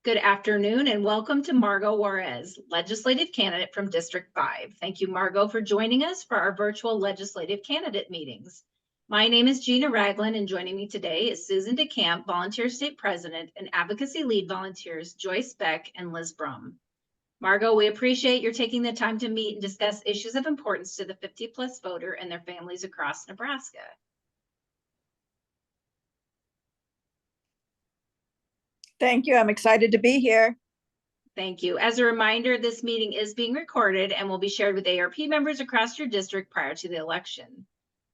Good afternoon and welcome to Margo Juarez, legislative candidate from District 5. Thank you, Margo, for joining us for our virtual legislative candidate meetings. My name is Gina Ragland, and joining me today is Susan DeCamp, Volunteer State President, and Advocacy Lead Volunteers Joyce Beck and Liz Brum. Margo, we appreciate your taking the time to meet and discuss issues of importance to the 50-plus voter and their families across Nebraska. Thank you. I'm excited to be here. Thank you. As a reminder, this meeting is being recorded and will be shared with AARP members across your district prior to the election.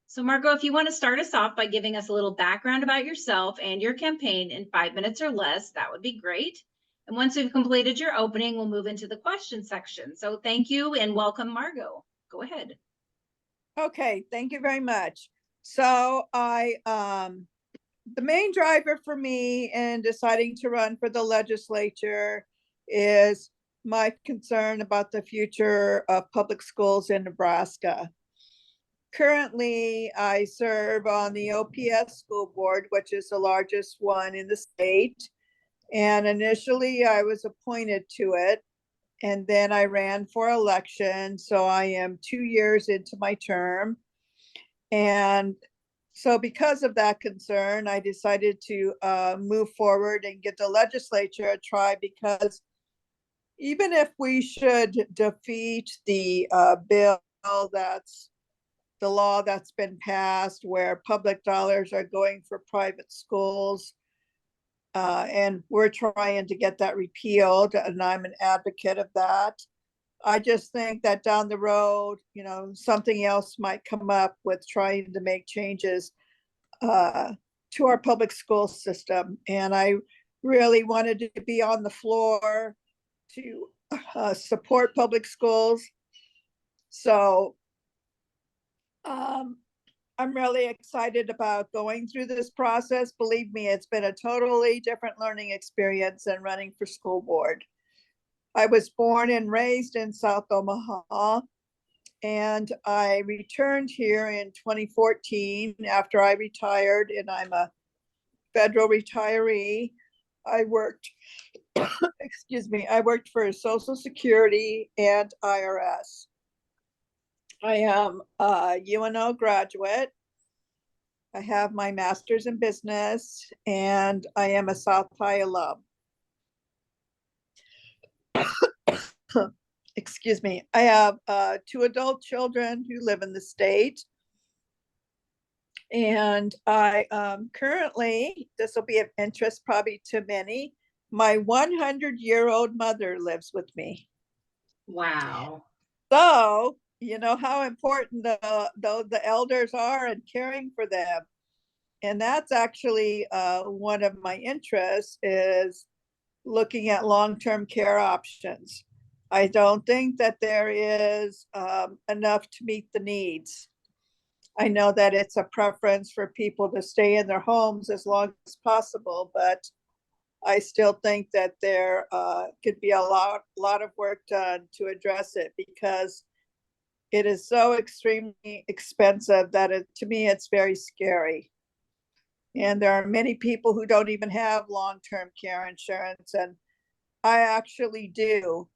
So Margo, if you want to start us off by giving us a little background about yourself and your campaign in 5 minutes or less, that would be great. And once we've completed your opening, we'll move into the question section. So thank you and welcome, Margo. Go ahead. Okay, thank you very much. So the main driver for me in deciding to run for the legislature is my concern about the future of public schools in Nebraska. Currently, I serve on the OPS school board, which is the largest one in the state. And initially I was appointed to it, and then I ran for election. So I am 2 years into my term. And so because of that concern, I decided to move forward and get the legislature a try, because even if we should defeat the bill that's the law that's been passed where public dollars are going for private schools, and we're trying to get that repealed, and I'm an advocate of that. I just think that down the road, something else might come up with trying to make changes to our public school system. And I really wanted to be on the floor to support public schools. So I'm really excited about going through this process. Believe me, it's been a totally different learning experience than running for school board. I was born and raised in South Omaha, and I returned here in 2014 after I retired, and I'm a federal retiree. I worked, excuse me, I worked for Social Security and IRS. I am a UNO graduate. I have my master's in business, and I am a South High alum. Excuse me. I have 2 adult children who live in the state. And I currently, this will be of interest probably to many, my 100-year-old mother lives with me. Wow. So, you know how important the elders are and caring for them. And that's actually one of my interests, is looking at long-term care options. I don't think that there is enough to meet the needs. I know that it's a preference for people to stay in their homes as long as possible, but I still think that there could be a lot of work done to address it, because it is so extremely expensive that to me, it's very scary. And there are many people who don't even have long-term care insurance, and I actually do.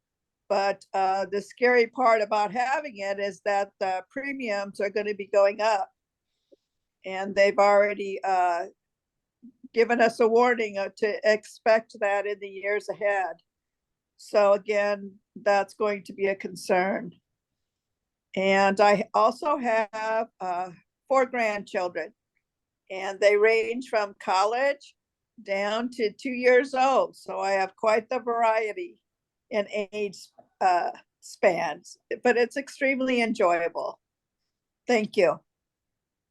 But the scary part about having it is that the premiums are going to be going up. And they've already given us a warning to expect that in the years ahead. So again, that's going to be a concern. And I also have 4 grandchildren, and they range from college down to 2 years old. So I have quite the variety in age spans, but it's extremely enjoyable. Thank you.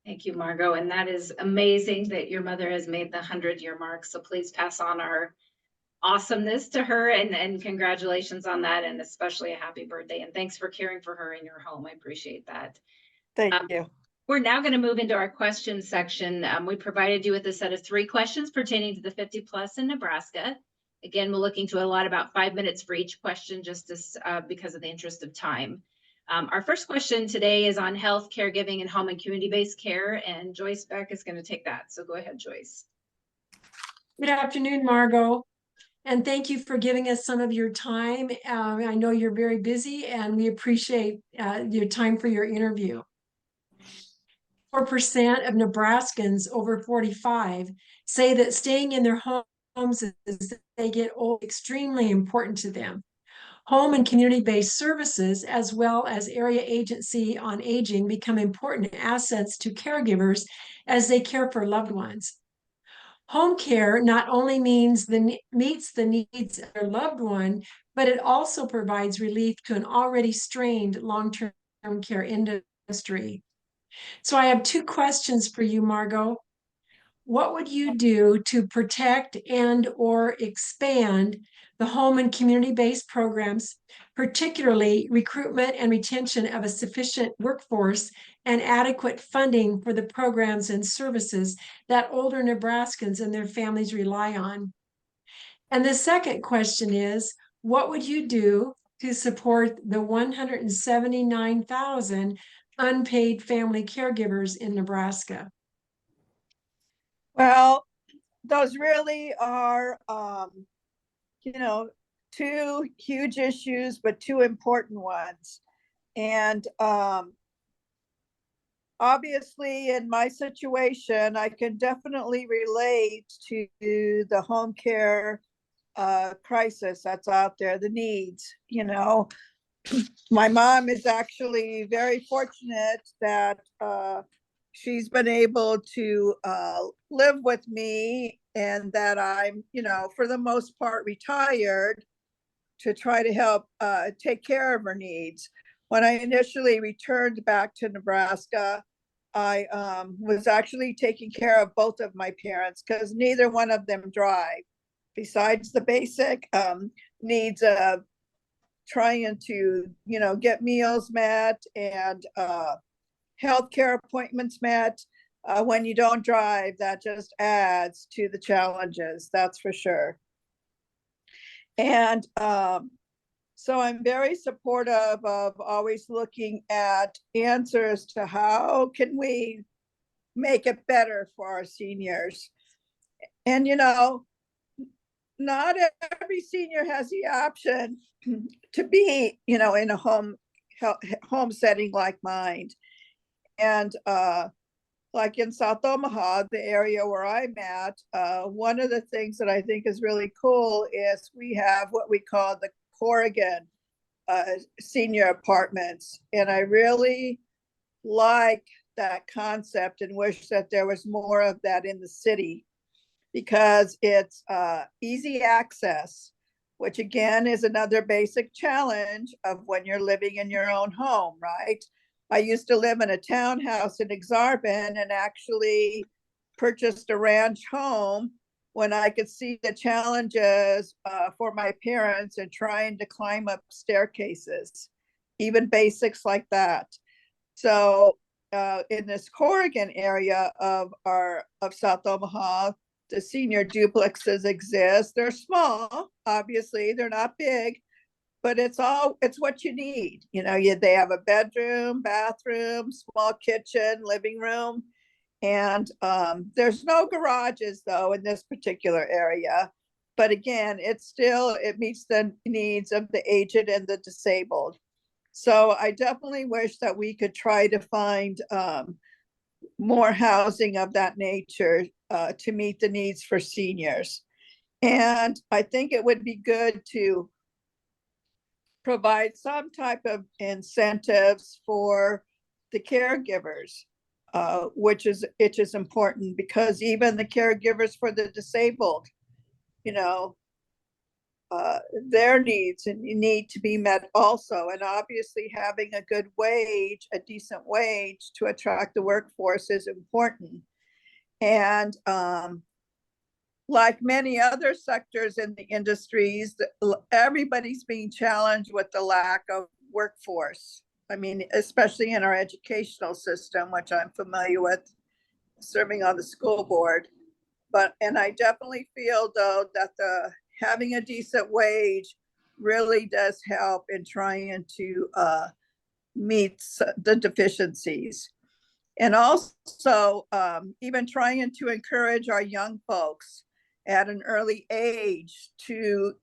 Thank you, Margo. And that is amazing that your mother has made the 100-year mark. So please pass on our awesomeness to her, and congratulations on that, and especially a happy birthday. And thanks for caring for her in your home. I appreciate that. Thank you. We're now going to move into our question section. We provided you with a set of 3 questions pertaining to the 50-plus in Nebraska. Again, we're looking to allot about 5 minutes for each question, just because of the interest of time. Our first question today is on health, caregiving, and home and community-based care, and Joyce Beck is going to take that. So go ahead, Joyce. Good afternoon, Margo. And thank you for giving us some of your time. I know you're very busy, and we appreciate your time for your interview. 4% of Nebraskans over 45 say that staying in their homes as they get old is extremely important to them. Home and community-based services, as well as area agency on aging, become important assets to caregivers as they care for loved ones. Home care not only meets the needs of their loved one, but it also provides relief to an already strained long-term care industry. So I have two questions for you, Margo. What would you do to protect and or expand the home and community-based programs, particularly recruitment and retention of a sufficient workforce and adequate funding for the programs and services that older Nebraskans and their families rely on? And the second question is, what would you do to support the 179,000 unpaid family caregivers in Nebraska? Well, those really are, two huge issues, but two important ones. And obviously, in my situation, I can definitely relate to the home care crisis that's out there, the needs. My mom is actually very fortunate that she's been able to live with me, and that I'm, for the most part, retired to try to help take care of her needs. When I initially returned back to Nebraska, I was actually taking care of both of my parents because neither one of them drive. Besides the basic needs of trying to, get meals met and healthcare appointments met. When you don't drive, that just adds to the challenges, that's for sure. And so I'm very supportive of always looking at answers to how can we make it better for our seniors. And not every senior has the option to be, in a home setting like mine. And like in South Omaha, the area where I'm at, one of the things that I think is really cool is we have what we call the Corrigan senior apartments. And I really like that concept and wish that there was more of that in the city, because it's easy access, which again is another basic challenge of when you're living in your own home, right? I used to live in a townhouse in Exarban and actually purchased a ranch home when I could see the challenges for my parents and trying to climb up staircases, even basics like that. So in this Corrigan area of South Omaha, the senior duplexes exist. They're small, obviously, they're not big, but it's what you need. They have a bedroom, bathroom, small kitchen, living room, and there's no garages though in this particular area. But again, it meets the needs of the aged and the disabled. So I definitely wish that we could try to find more housing of that nature to meet the needs for seniors. And I think it would be good to provide some type of incentives for the caregivers, which is important, because even the caregivers for the disabled, their needs need to be met also. And obviously having a good wage, a decent wage to attract the workforce is important. And like many other sectors in the industries, everybody's being challenged with the lack of workforce. I mean, especially in our educational system, which I'm familiar with, serving on the school board. And I definitely feel though that having a decent wage really does help in trying to meet the deficiencies. And also even trying to encourage our young folks at an early age to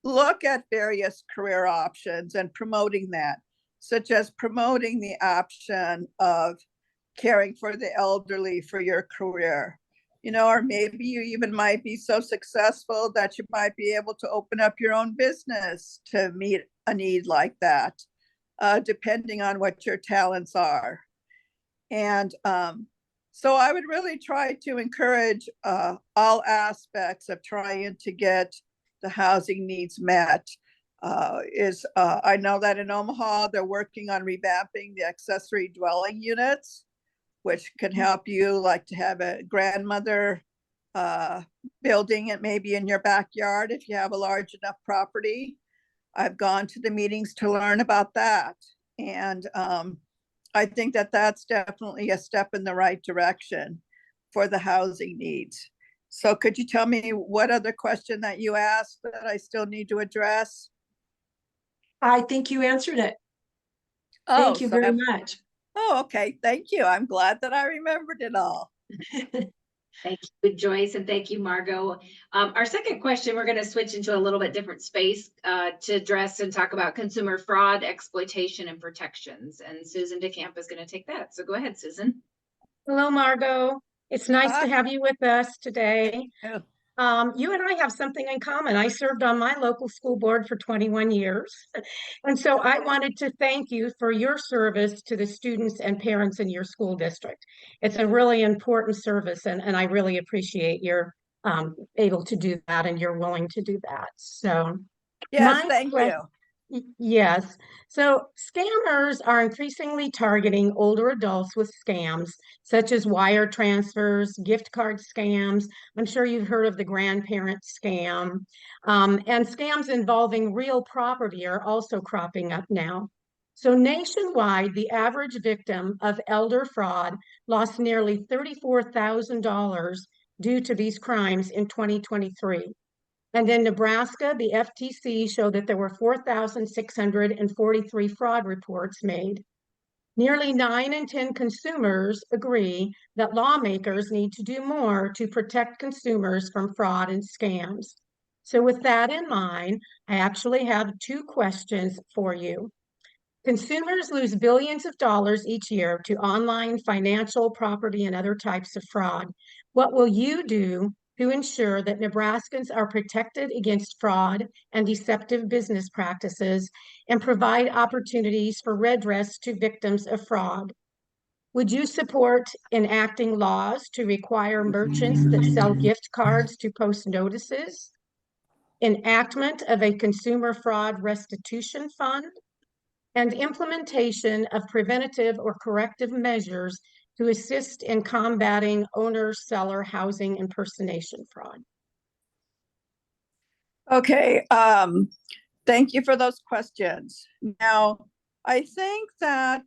look at various career options and promoting that, such as promoting the option of caring for the elderly for your career. Or maybe you even might be so successful that you might be able to open up your own business to meet a need like that, depending on what your talents are. And so I would really try to encourage all aspects of trying to get the housing needs met. I know that in Omaha, they're working on revamping the accessory dwelling units, which can help you, like to have a grandmother building it maybe in your backyard if you have a large enough property. I've gone to the meetings to learn about that. And I think that that's definitely a step in the right direction for the housing needs. So could you tell me what other question that you asked that I still need to address? I think you answered it. Oh, Thank you very much. Oh, okay. Thank you. I'm glad that I remembered it all. Thank you, Joyce, and thank you, Margo. Our second question, we're going to switch into a little bit different space to address and talk about consumer fraud, exploitation, and protections. And Susan DeCamp is going to take that. So go ahead, Susan. Hello, Margo. It's nice to have you with us today. Yeah. You and I have something in common. I served on my local school board for 21 years. And so I wanted to thank you for your service to the students and parents in your school district. It's a really important service, and I really appreciate your able to do that and you're willing to do that. So Yes, thank you. Yes. So scammers are increasingly targeting older adults with scams such as wire transfers, gift card scams. I'm sure you've heard of the grandparent scam. And scams involving real property are also cropping up now. So nationwide, the average victim of elder fraud lost nearly $34,000 due to these crimes in 2023. And in Nebraska, the FTC showed that there were 4,643 fraud reports made. Nearly 9 in 10 consumers agree that lawmakers need to do more to protect consumers from fraud and scams. So with that in mind, I actually have 2 questions for you. Consumers lose billions of dollars each year to online financial, property, and other types of fraud. What will you do to ensure that Nebraskans are protected against fraud and deceptive business practices and provide opportunities for redress to victims of fraud? Would you support enacting laws to require merchants that sell gift cards to post notices? Enactment of a consumer fraud restitution fund? And implementation of preventative or corrective measures to assist in combating owner-seller housing impersonation fraud. Okay, thank you for those questions. Now, I think that,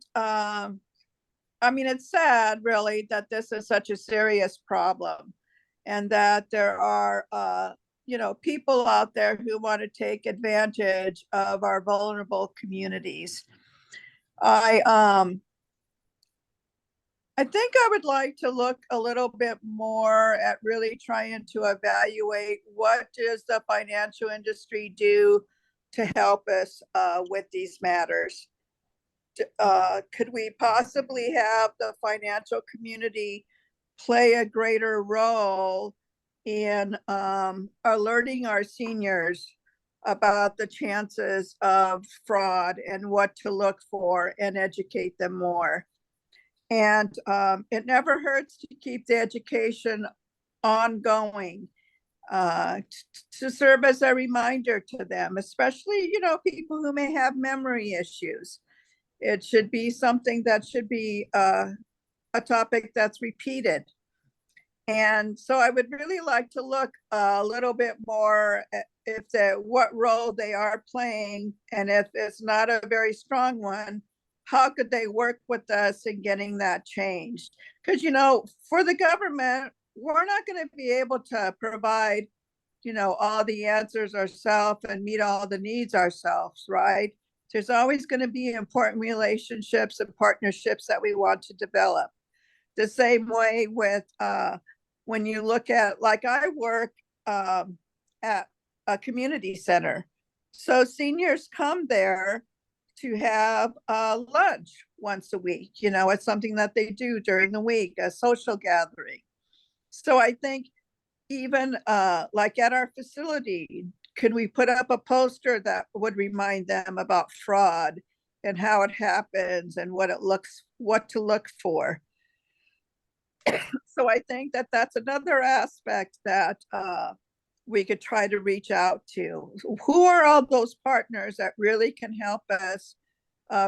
it's sad really that this is such a serious problem and that there are, people out there who want to take advantage of our vulnerable communities. I think I would like to look a little bit more at really trying to evaluate what does the financial industry do to help us with these matters. Could we possibly have the financial community play a greater role in alerting our seniors about the chances of fraud and what to look for and educate them more? And it never hurts to keep the education ongoing, to serve as a reminder to them, especially, people who may have memory issues. It should be something that should be a topic that's repeated. And so I would really like to look a little bit more at what role they are playing, and if it's not a very strong one, how could they work with us in getting that changed? Because, for the government, we're not going to be able to provide, all the answers ourselves and meet all the needs ourselves, right? There's always going to be important relationships and partnerships that we want to develop. The same way with when you look at, like I work at a community center. So seniors come there to have lunch once a week. You know, it's something that they do during the week, a social gathering. So I think even like at our facility, could we put up a poster that would remind them about fraud and how it happens and what to look for? So I think that that's another aspect that we could try to reach out to. Who are all those partners that really can help us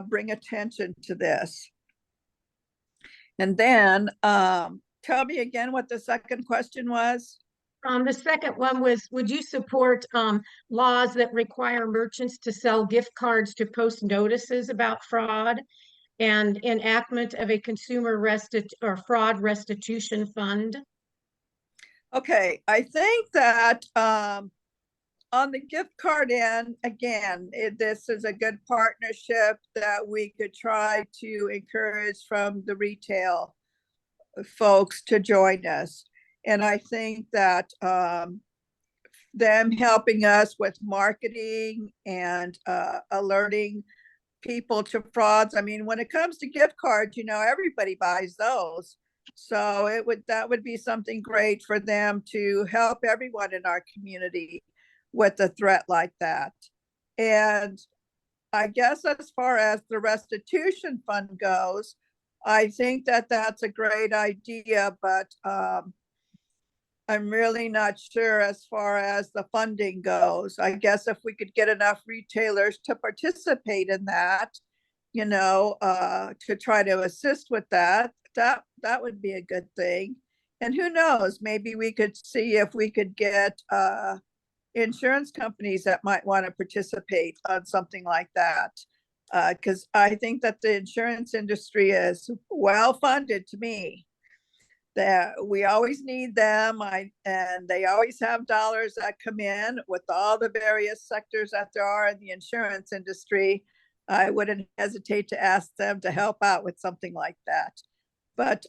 bring attention to this? And then tell me again what the second question was. The second one was, would you support laws that require merchants to sell gift cards to post notices about fraud, and enactment of a consumer fraud restitution fund? Okay, I think that on the gift card end, again, this is a good partnership that we could try to encourage from the retail folks to join us. And I think that them helping us with marketing and alerting people to frauds. I mean, when it comes to gift cards, you know, everybody buys those. So that would be something great for them to help everyone in our community with a threat like that. And I guess as far as the restitution fund goes, I think that that's a great idea, but I'm really not sure as far as the funding goes. I guess if we could get enough retailers to participate in that, you know, to try to assist with that would be a good thing. And who knows, maybe we could see if we could get insurance companies that might want to participate on something like that. Because I think that the insurance industry is well funded to me. That we always need them, and they always have dollars that come in with all the various sectors that there are in the insurance industry. I wouldn't hesitate to ask them to help out with something like that. But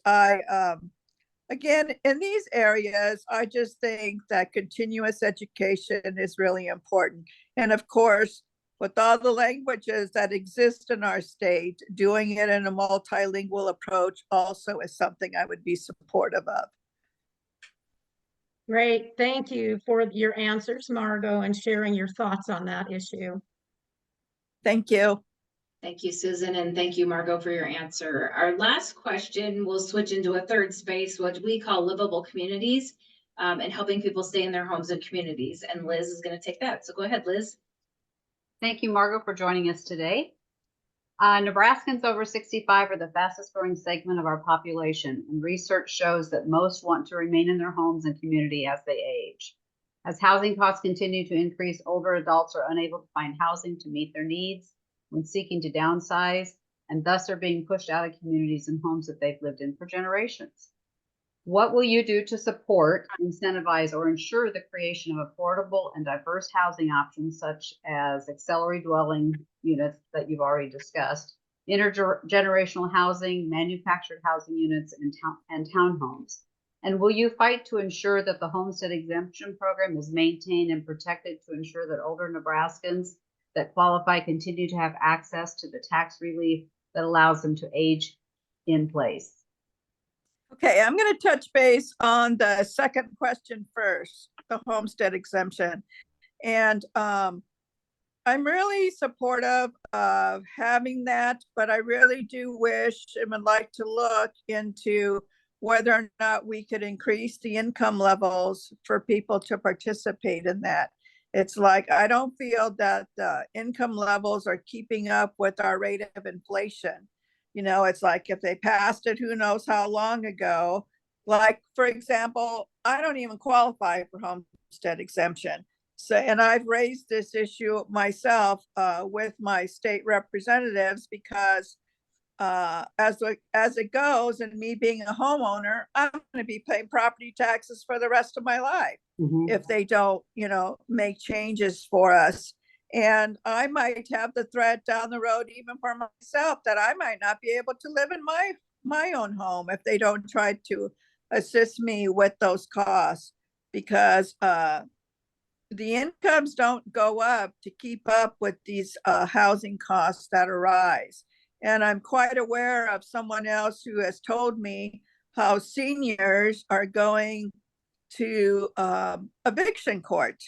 again, in these areas, I just think that continuous education is really important. And of course, with all the languages that exist in our state, doing it in a multilingual approach also is something I would be supportive of. Great. Thank you for your answers, Margo, and sharing your thoughts on that issue. Thank you. Thank you, Susan, and thank you, Margo, for your answer. Our last question will switch into a third space, what we call livable communities, and helping people stay in their homes and communities. And Liz is going to take that. So go ahead, Liz. Thank you, Margo, for joining us today. Nebraskans over 65 are the fastest growing segment of our population, and research shows that most want to remain in their homes and community as they age. As housing costs continue to increase, older adults are unable to find housing to meet their needs when seeking to downsize, and thus are being pushed out of communities and homes that they've lived in for generations. What will you do to support, incentivize, or ensure the creation of affordable and diverse housing options, such as accessory dwelling units that you've already discussed, intergenerational housing, manufactured housing units, and townhomes? And will you fight to ensure that the homestead exemption program is maintained and protected to ensure that older Nebraskans that qualify continue to have access to the tax relief that allows them to age in place? Okay, I'm going to touch base on the second question first, the homestead exemption. And I'm really supportive of having that, but I really do wish and would like to look into whether or not we could increase the income levels for people to participate in that. It's like, I don't feel that the income levels are keeping up with our rate of inflation. You know, it's like if they passed it, who knows how long ago. Like, for example, I don't even qualify for homestead exemption. So, and I've raised this issue myself with my state representatives because as it goes, and me being a homeowner, I'm going to be paying property taxes for the rest of my life if they don't, you know, make changes for us. And I might have the threat down the road, even for myself, that I might not be able to live in my own home if they don't try to assist me with those costs, because the incomes don't go up to keep up with these housing costs that arise. And I'm quite aware of someone else who has told me how seniors are going to eviction court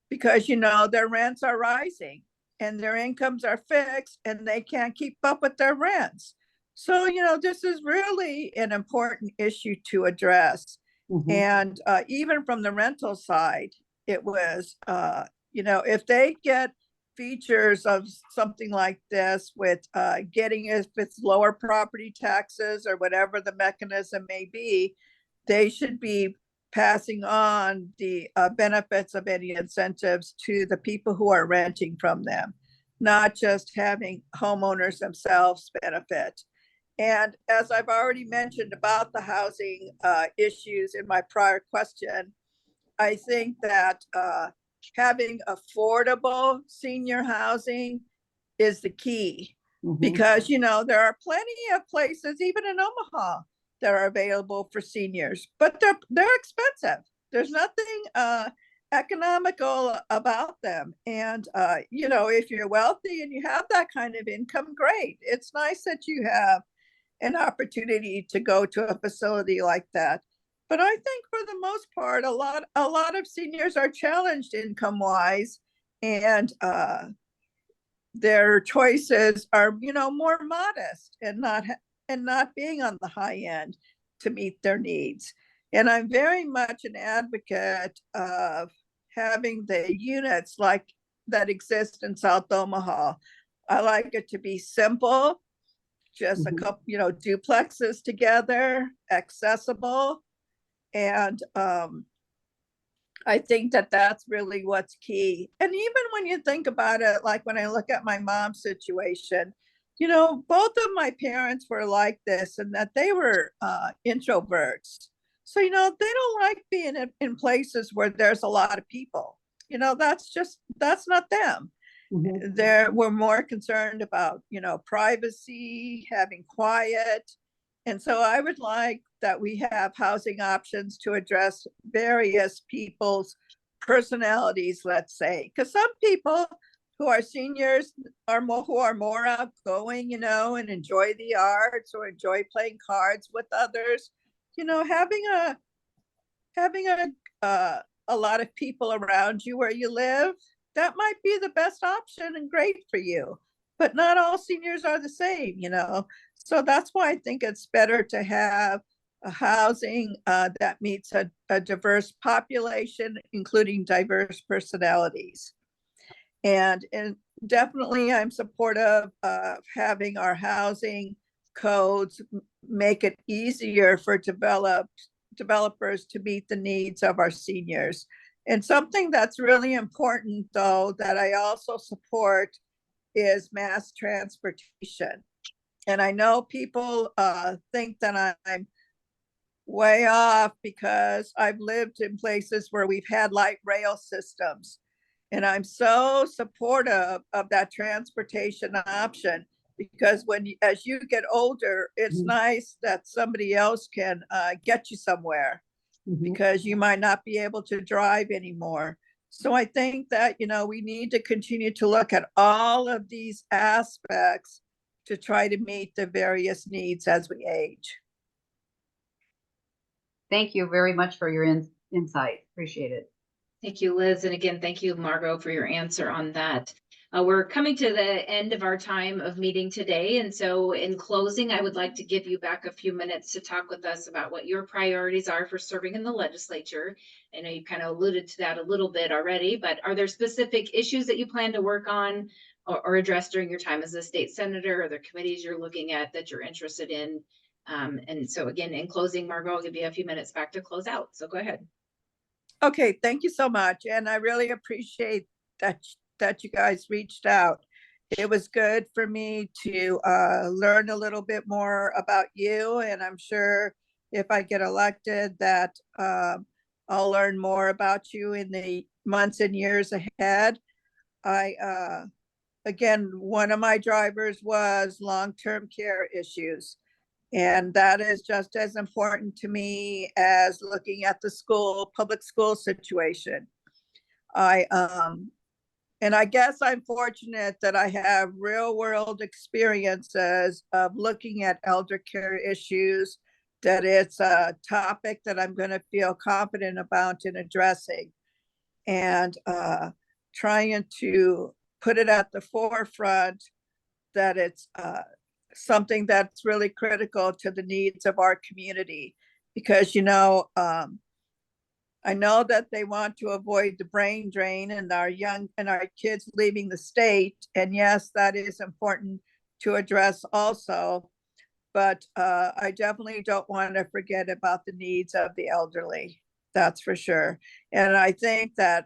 because, their rents are rising and their incomes are fixed and they can't keep up with their rents. So, this is really an important issue to address. And even from the rental side, it was, if they get features of something like this with getting, if it's lower property taxes or whatever the mechanism may be, they should be passing on the benefits of any incentives to the people who are renting from them, not just having homeowners themselves benefit. And as I've already mentioned about the housing issues in my prior question, I think that having affordable senior housing is the key, because, there are plenty of places, even in Omaha, that are available for seniors, but they're expensive. There's nothing economical about them. And, if you're wealthy and you have that kind of income, great. It's nice that you have an opportunity to go to a facility like that. But I think for the most part, a lot of seniors are challenged income wise, and their choices are, more modest and not being on the high end to meet their needs. And I'm very much an advocate of having the units like that exist in South Omaha. I like it to be simple, just a couple, duplexes together, accessible. And I think that that's really what's key. And even when you think about it, like when I look at my mom's situation, both of my parents were like this, and that they were introverts. So, they don't like being in places where there's a lot of people. That's not them. We're more concerned about, privacy, having quiet. And so I would like that we have housing options to address various people's personalities, let's say, because some people who are seniors who are more outgoing, and enjoy the arts or enjoy playing cards with others. Having a lot of people around you where you live, that might be the best option and great for you. But not all seniors are the same, So that's why I think it's better to have a housing that meets a diverse population, including diverse personalities. And definitely I'm supportive of having our housing codes make it easier for developers to meet the needs of our seniors. And something that's really important, though, that I also support is mass transportation. And I know people think that I'm way off because I've lived in places where we've had light rail systems. And I'm so supportive of that transportation option, because as you get older, it's nice that somebody else can get you somewhere, because you might not be able to drive anymore. So I think that, we need to continue to look at all of these aspects to try to meet the various needs as we age. Thank you very much for your insight. Appreciate it. Thank you, Liz. And again, thank you, Margo, for your answer on that. We're coming to the end of our time of meeting today. And so in closing, I would like to give you back a few minutes to talk with us about what your priorities are for serving in the legislature. I know you kind of alluded to that a little bit already, but are there specific issues that you plan to work on or address during your time as a state senator? Or the committees you're looking at that you're interested in? And so again, in closing, Margo, I'll give you a few minutes back to close out. So go ahead. Okay, thank you so much. And I really appreciate that you guys reached out. It was good for me to learn a little bit more about you. And I'm sure if I get elected that I'll learn more about you in the months and years ahead. Again, one of my drivers was long-term care issues. And that is just as important to me as looking at the public school situation. And I guess I'm fortunate that I have real world experiences of looking at elder care issues, that it's a topic that I'm going to feel confident about in addressing, and trying to put it at the forefront, that it's something that's really critical to the needs of our community. Because, I know that they want to avoid the brain drain and our kids leaving the state. And yes, that is important to address also. But I definitely don't want to forget about the needs of the elderly. That's for sure. And I think that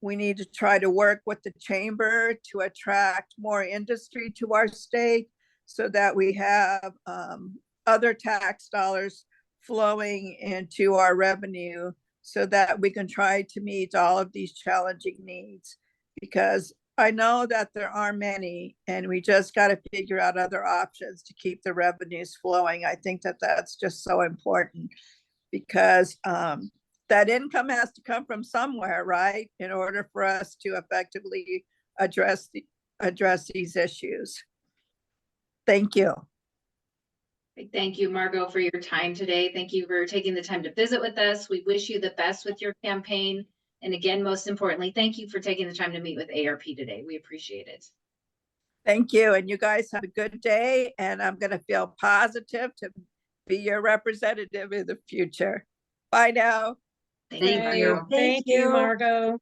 we need to try to work with the chamber to attract more industry to our state, so that we have other tax dollars flowing into our revenue, so that we can try to meet all of these challenging needs. Because I know that there are many, and we just got to figure out other options to keep the revenues flowing. I think that that's just so important, because that income has to come from somewhere, right? In order for us to effectively address these issues. Thank you. Thank you, Margo, for your time today. Thank you for taking the time to visit with us. We wish you the best with your campaign. And again, most importantly, thank you for taking the time to meet with AARP today. We appreciate it. Thank you. And you guys have a good day. And I'm going to feel positive to be your representative in the future. Bye now. Thank you. Thank you. Thank Thank you, you. Margo.